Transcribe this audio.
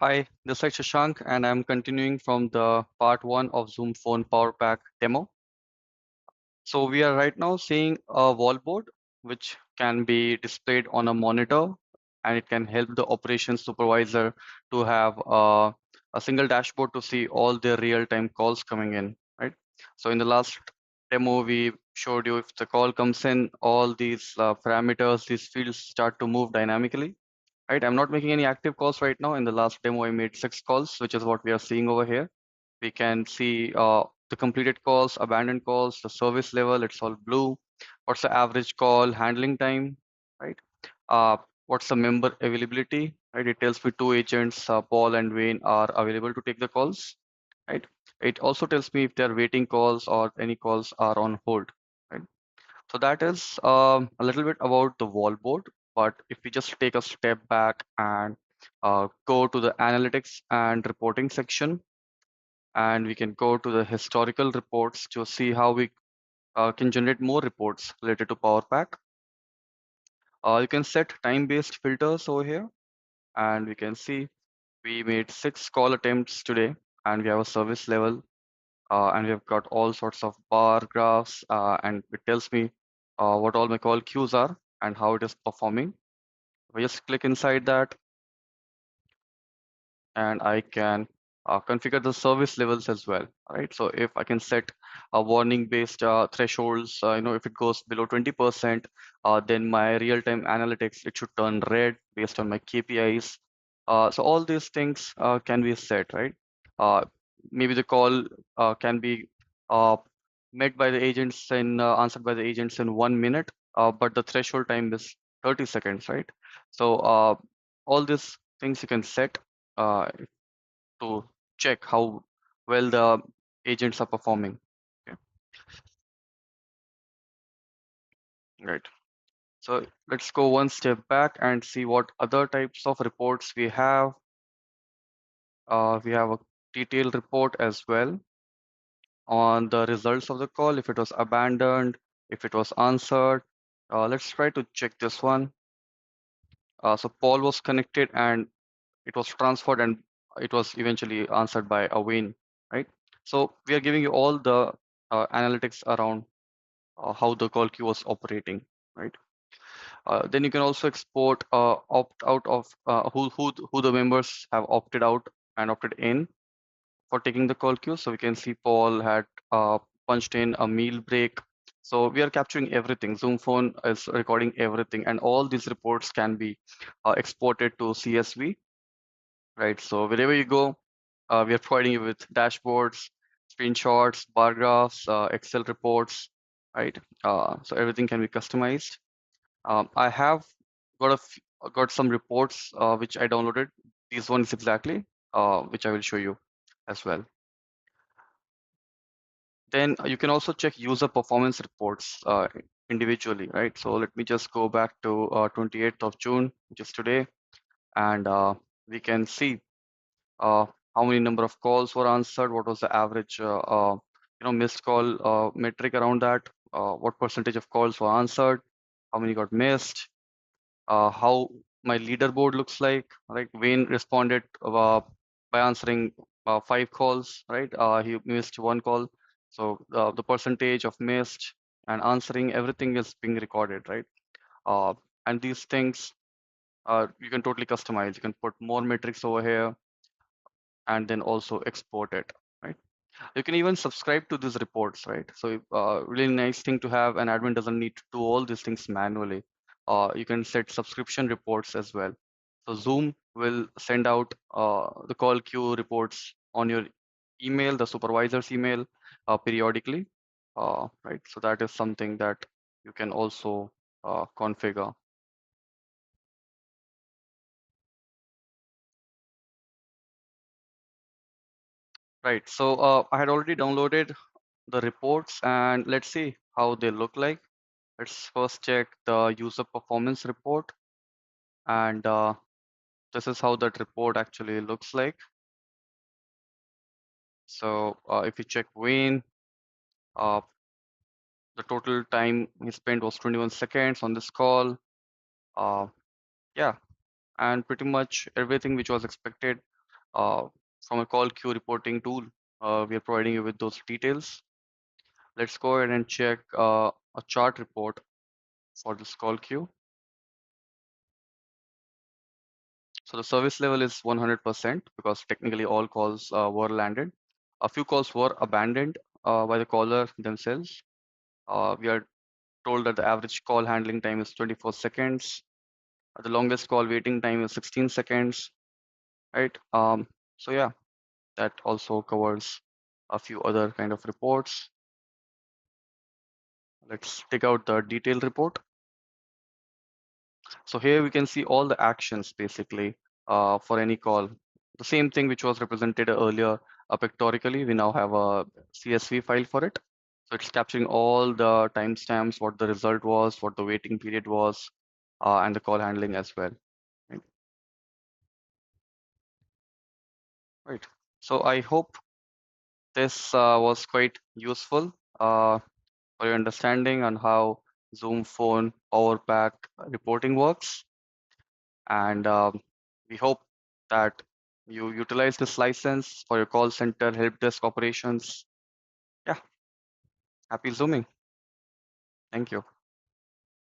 Hi, this is Shashank, and I'm continuing from the part one of Zoom Phone Power Pack demo. So we are right now seeing a wall board, which can be displayed on a monitor, and it can help the operations supervisor to have a single dashboard to see all their real-time calls coming in, right? So in the last demo, we showed you if the call comes in, all these parameters, these fields start to move dynamically. Right, I'm not making any active calls right now. In the last demo, I made 6 calls, which is what we are seeing over here. We can see the completed calls, abandoned calls, the service level, it's all blue. What's the average call handling time, right? Uh, what's the member availability, right? It tells me two agents, Paul and Wayne, are available to take the calls, right? It also tells me if they're waiting calls or any calls are on hold, right? So that is a little bit about the wall board. But if we just take a step back and go to the analytics and reporting section, and we can go to the historical reports to see how we can generate more reports related to PowerPack. You can set time-based filters over here, and we can see we made 6 call attempts today, and we have a service level, and we've got all sorts of bar graphs, and it tells me what all my call queues are and how it is performing. We just click inside that, and I can configure the service levels as well, right? So if I can set a warning-based thresholds, if it goes below 20%, then my real-time analytics, it should turn red based on my KPIs. So all these things can be set, right? Uh, Maybe the call can be uh, met by the agents and answered by the agents in 1 minute, but the threshold time is 30 seconds, right? So all these things you can set uh, to check how well the agents are performing. Okay, right. So let's go one step back and see what other types of reports we have. We have a detailed report as well on the results of the call, if it was abandoned, if it was answered. Let's try to check this one. So Paul was connected and it was transferred and it was eventually answered by a Wayne, right? So we are giving you all the analytics around how the call queue was operating, right? Then you can also export opt out of who the members have opted out and opted in for taking the call queue. So we can see Paul had punched in a meal break. So we are capturing everything. Zoom Phone is recording everything, and all these reports can be exported to CSV, right? So wherever you go, we are providing you with dashboards, screenshots, bar graphs, Excel reports, right? So everything can be customized. I have got some reports which I downloaded. These ones exactly, which I will show you as well. Then you can also check user performance reports individually, right? So let me just go back to 28th of June, which is today, and we can see uh, how many number of calls were answered, what was the average missed call metric around that, what percentage of calls were answered, how many got missed, how my leaderboard looks like, right? Wayne responded by answering 5 calls, right? He missed 1 call. So the percentage of missed and answering, everything is being recorded, right? Uh, and these things you can totally customize. You can put more metrics over here and then also export it, right? You can even subscribe to these reports, right? So really nice thing to have. An admin doesn't need to do all these things manually. You can set subscription reports as well. So Zoom will send out the call queue reports on your email, the supervisor's email, periodically, right? So that is something that you can also configure. Right. So I had already downloaded the reports, and let's see how they look like. Let's first check the user performance report, and this is how that report actually looks like. So if you check Wayne, uh, the total time he spent was 21 seconds on this call. Uh, yeah, and pretty much everything which was expected. Uh, from a call queue reporting tool, we are providing you with those details. Let's go ahead and check a chart report for this call queue. So the service level is 100% because technically all calls were landed. A few calls were abandoned by the caller themselves. We are told that the average call handling time is 24 seconds. The longest call waiting time is 16 seconds, right? So yeah, that also covers a few other kind of reports. Let's take out the detailed report. So here we can see all the actions basically for any call. The same thing which was represented earlier pictorially, we now have a CSV file for it. So it's capturing all the timestamps, what the result was, what the waiting period was, and the call handling as well. Right. Right. So I hope this was quite useful for your understanding on how Zoom Phone Power Pack reporting works. And we hope that you utilize this license for your call center help desk operations. Yeah, happy Zooming. Thank you.